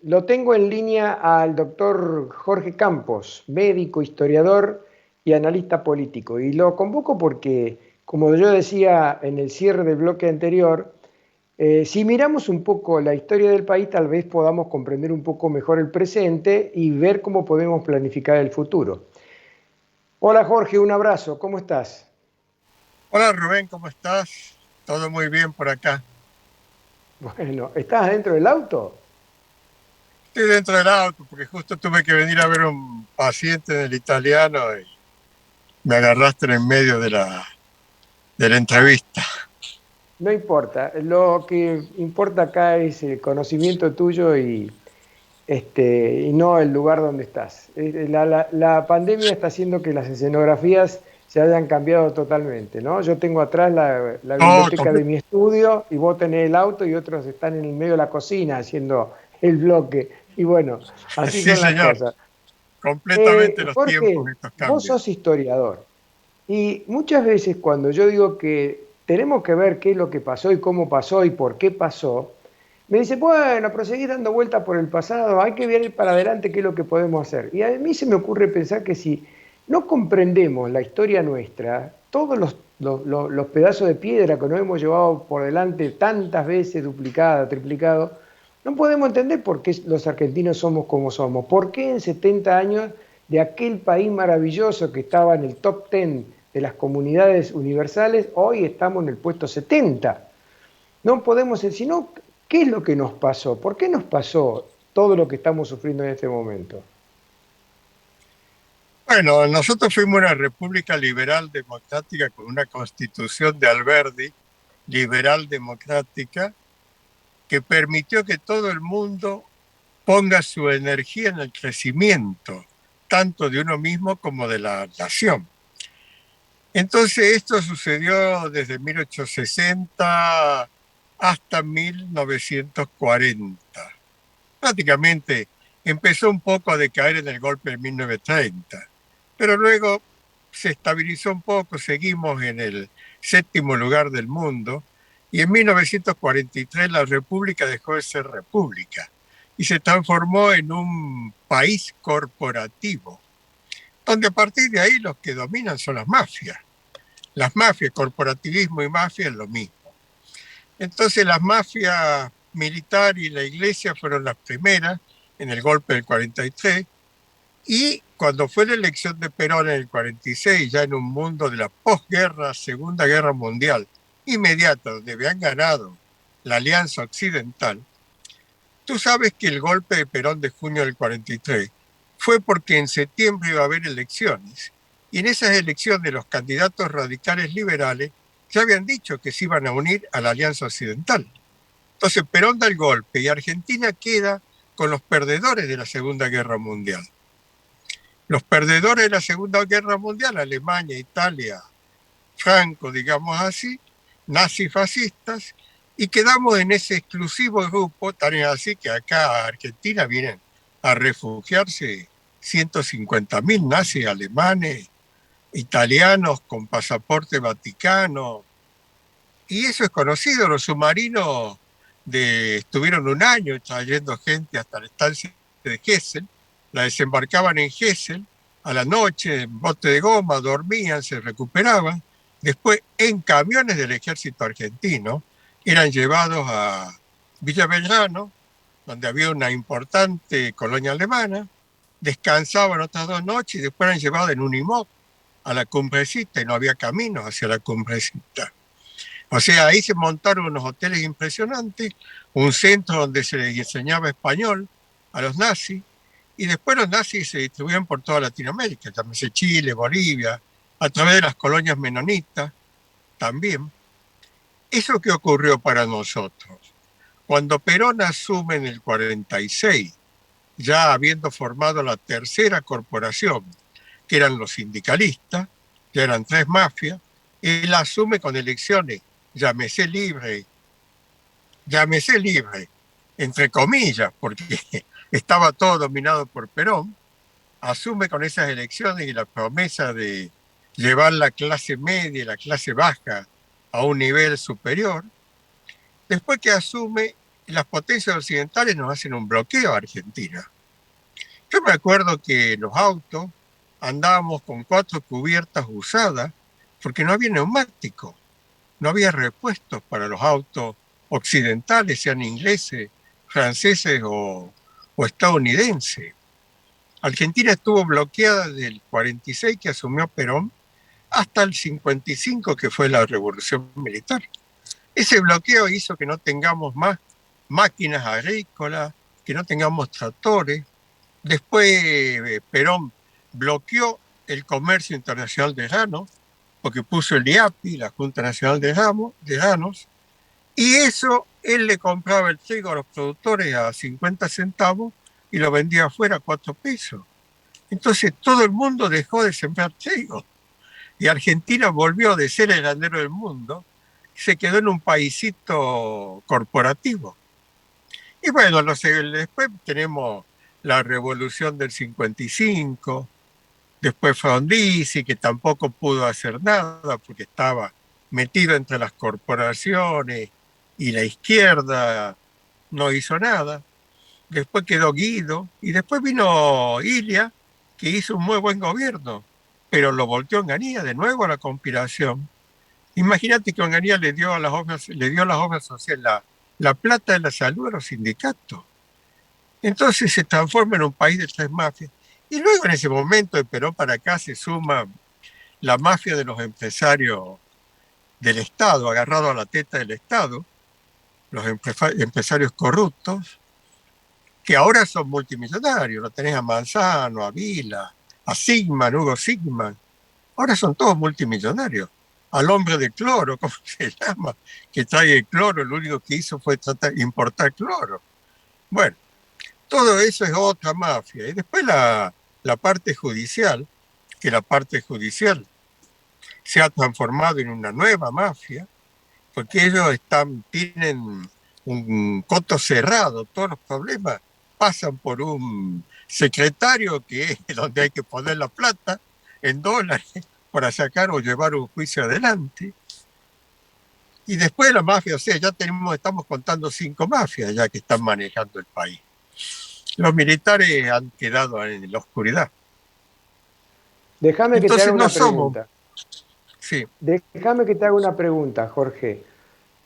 Lo tengo en línea al doctor Jorge Campos, médico, historiador y analista político. Y lo convoco porque, como yo decía en el cierre del bloque anterior, si miramos un poco la historia del país, tal vez podamos comprender un poco mejor el presente y ver cómo podemos planificar el futuro. Hola Jorge, un abrazo, ¿cómo estás? Hola Rubén, ¿cómo estás? Todo muy bien por acá. Bueno, ¿estás dentro del auto? Estoy dentro del auto porque justo tuve que venir a ver a un paciente del italiano y me agarraste en el medio de la entrevista. No importa, lo que importa acá es el conocimiento tuyo y no el lugar donde estás. La pandemia está haciendo que las escenografías se hayan cambiado totalmente, ¿no? Yo tengo atrás la Oh, biblioteca de mi estudio y vos tenés el auto y otros están en el medio de la cocina haciendo el bloque. Y bueno, así sí son las señor, cosas. completamente los tiempos, Jorge, estos vos cambios. sos historiador y muchas veces cuando yo digo que tenemos que ver qué es lo que pasó y cómo pasó y por qué pasó, me dice, bueno, pero seguís dando vueltas por el pasado, hay que ver para adelante qué es lo que podemos hacer. Y a mí se me ocurre pensar que si no comprendemos la historia nuestra, todos los pedazos de piedra que nos hemos llevado por delante tantas veces, duplicada, triplicado, no podemos entender por qué los argentinos somos como somos. ¿Por qué en 70 años de aquel país maravilloso que estaba en el top 10 de las comunidades universales, hoy estamos en el puesto 70? No podemos decir, sino, ¿qué es lo que nos pasó? ¿Por qué nos pasó todo lo que estamos sufriendo en este momento? Bueno, nosotros fuimos una república liberal democrática con una constitución de Alberdi, liberal democrática, que permitió que todo el mundo ponga su energía en el crecimiento, tanto de uno mismo como de la nación. Entonces esto sucedió desde 1860 hasta 1940. Prácticamente empezó un poco a decaer en el golpe de 1930, pero luego se estabilizó un poco, seguimos en el séptimo lugar del mundo y en 1943 la república dejó de ser república y se transformó en un país corporativo, donde a partir de ahí los que dominan son las mafias. Las mafias, corporativismo y mafia es lo mismo. Entonces las mafias militar y la iglesia fueron las primeras en el golpe del 43 y cuando fue la elección de Perón en el 46, ya en un mundo de la posguerra, Segunda Guerra Mundial, inmediata, donde habían ganado la Alianza Occidental, tú sabes que el golpe de Perón de junio del 43 fue porque en septiembre iba a haber elecciones y en esas elecciones los candidatos radicales liberales ya habían dicho que se iban a unir a la Alianza Occidental. Entonces Perón da el golpe y Argentina queda con los perdedores de la Segunda Guerra Mundial. Los perdedores de la Segunda Guerra Mundial, Alemania, Italia, Franco, digamos así, nazifascistas, y quedamos en ese exclusivo grupo, tan es así que acá a Argentina vienen a refugiarse 150.000 nazis alemanes, italianos con pasaporte vaticano, y eso es conocido, los submarinos estuvieron un año trayendo gente hasta la estancia de Gesell, la desembarcaban en Gesell a la noche en bote de goma, dormían, se recuperaban, después en camiones del ejército argentino eran llevados a Villa Belgrano, donde había una importante colonia alemana, descansaban otras 2 noches y después eran llevados en Unimog a la Cumbrecita y no había caminos hacia la Cumbrecita. O sea, ahí se montaron unos hoteles impresionantes, un centro donde se les enseñaba español a los nazis, y después los nazis se distribuían por toda Latinoamérica, también Chile, Bolivia, a través de las colonias menonitas también. ¿Eso qué ocurrió para nosotros? Cuando Perón asume en el 46, ya habiendo formado la tercera corporación, que eran los sindicalistas, ya eran tres mafias, él asume con elecciones, llámese libre, llámese libre, entre comillas, porque estaba todo dominado por Perón, asume con esas elecciones y la promesa de llevar la clase media y la clase baja a un nivel superior. Después que asume, las potencias occidentales nos hacen un bloqueo a Argentina. Yo me acuerdo que los autos andábamos con 4 cubiertas usadas porque no había neumático, no había repuestos para los autos occidentales, sean ingleses, franceses o estadounidenses. Argentina estuvo bloqueada desde el 46 que asumió Perón hasta el 55 que fue la revolución militar. Ese bloqueo hizo que no tengamos más máquinas agrícolas, que no tengamos tractores. Después Perón bloqueó el comercio internacional de granos, porque puso el IAPI, la Junta Nacional de Granos, y eso él le compraba el trigo a los productores a 50 centavos y lo vendía afuera a 4 pesos. Entonces todo el mundo dejó de sembrar trigo y Argentina volvió de ser el granero del mundo, se quedó en un paisito corporativo. Y bueno, después tenemos la revolución del 55, después Frondizi, que tampoco pudo hacer nada porque estaba metido entre las corporaciones y la izquierda no hizo nada. Después quedó Guido y después vino Ilia, que hizo un muy buen gobierno, pero lo volteó Onganía de nuevo a la conspiración. Imagínate que Onganía le dio las obras sociales, la plata de la salud a los sindicatos. Entonces se transforma en un país de 3 mafias. Y luego en ese momento de Perón para acá se suma la mafia de los empresarios del Estado, agarrado a la teta del Estado, los empresarios corruptos, que ahora son multimillonarios. Lo tenés a Manzano, a Vila, a Sigman, Hugo Sigman. Ahora son todos multimillonarios. Al hombre de cloro, ¿cómo se llama? Que trae el cloro, lo único que hizo fue importar cloro. Bueno, todo eso es otra mafia. Y después la parte judicial, que la parte judicial se ha transformado en una nueva mafia, porque ellos tienen un coto cerrado, todos los problemas pasan por un secretario que es donde hay que poner la plata en dólares para sacar o llevar un juicio adelante. Y después la mafia, o sea, estamos contando 5 mafias ya que están manejando el país. Los militares han quedado en la oscuridad. Déjame que te haga Entonces no una somos, pregunta. sí. Déjame que te haga una pregunta, Jorge,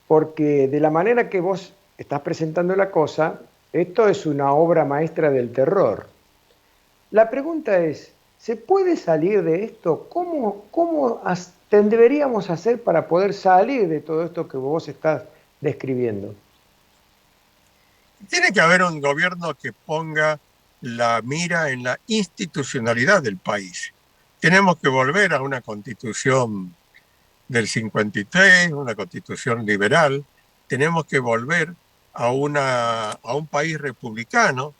porque de la manera que vos estás presentando la cosa, esto es una obra maestra del terror. La pregunta es, ¿se puede salir de esto? ¿Cómo deberíamos hacer para poder salir de todo esto que vos estás describiendo? Tiene que haber un gobierno que ponga la mira en la institucionalidad del país. Tenemos que volver a una constitución del 53, una constitución liberal. Tenemos que volver a un país republicano.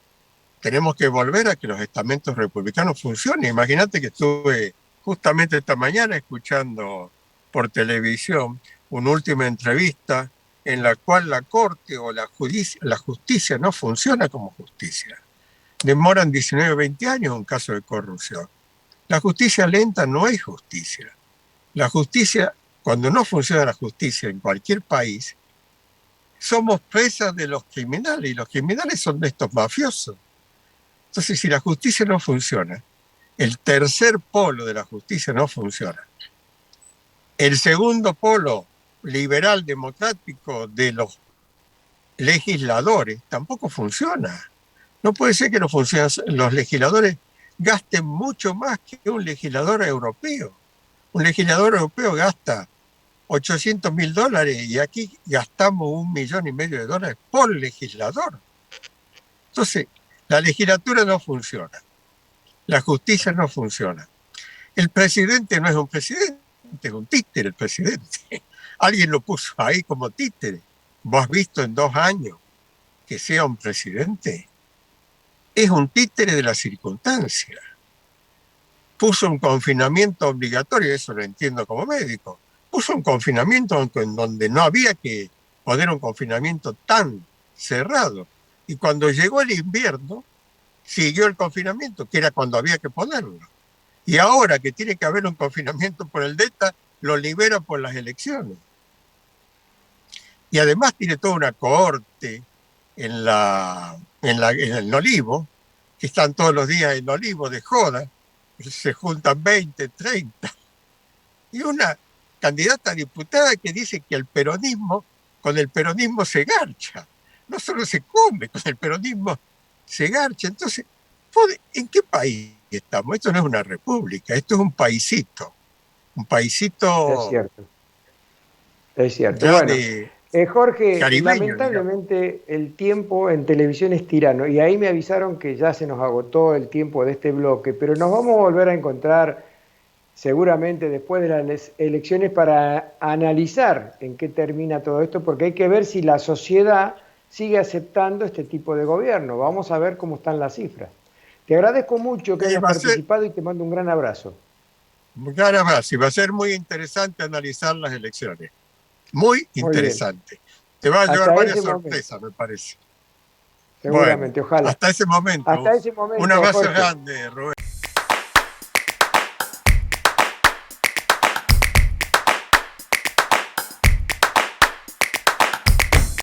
Tenemos que volver a que los estamentos republicanos funcionen. Imagínate que estuve justamente esta mañana escuchando por televisión una última entrevista en la cual la Corte o la justicia no funciona como justicia. Demoran 19, 20 años un caso de corrupción. La justicia lenta no es justicia. La justicia, cuando no funciona la justicia en cualquier país, somos presas de los criminales y los criminales son de estos mafiosos. Entonces, si la justicia no funciona, el tercer polo de la justicia no funciona. El segundo polo liberal democrático de los legisladores tampoco funciona. No puede ser que los legisladores gasten mucho más que un legislador europeo. Un legislador europeo gasta $800.000 y aquí gastamos $1,500,000 por legislador. Entonces, la legislatura no funciona, la justicia no funciona. El presidente no es un presidente, es un títere el presidente. Alguien lo puso ahí como títere. ¿Vos has visto en 2 años que sea un presidente? Es un títere de la circunstancia. Puso un confinamiento obligatorio, eso lo entiendo como médico. Puso un confinamiento en donde no había que poner un confinamiento tan cerrado. Y cuando llegó el invierno, siguió el confinamiento, que era cuando había que ponerlo. Y ahora que tiene que haber un confinamiento por el Delta, lo libera por las elecciones. Y además tiene toda una cohorte en el Olivo, que están todos los días en Olivo de joda, se juntan 20, 30, y una candidata a diputada que dice que con el peronismo se garcha, no solo se come, con el peronismo se garcha. Entonces, ¿en qué país estamos? Esto no es una república, esto es un Es paisito cierto, es cierto. ya Bueno, de Jorge, caribeño, digamos. lamentablemente el tiempo en televisión es tirano y ahí me avisaron que ya se nos agotó el tiempo de este bloque, pero nos vamos a volver a encontrar seguramente después de las elecciones para analizar en qué termina todo esto, porque hay que ver si la sociedad sigue aceptando este tipo de gobierno. Vamos a ver cómo están las cifras. Te agradezco mucho que Y hayas va a ser, participado y te mando un gran abrazo. gana más, y va a ser muy interesante analizar las elecciones. Muy Muy bien. interesante. Te va a llevar Hasta varias ese momento, sorpresas, me parece. Bueno, seguramente, ojalá. hasta ese momento, Hasta ese un momento, abrazo Jorge. grande, Rubén.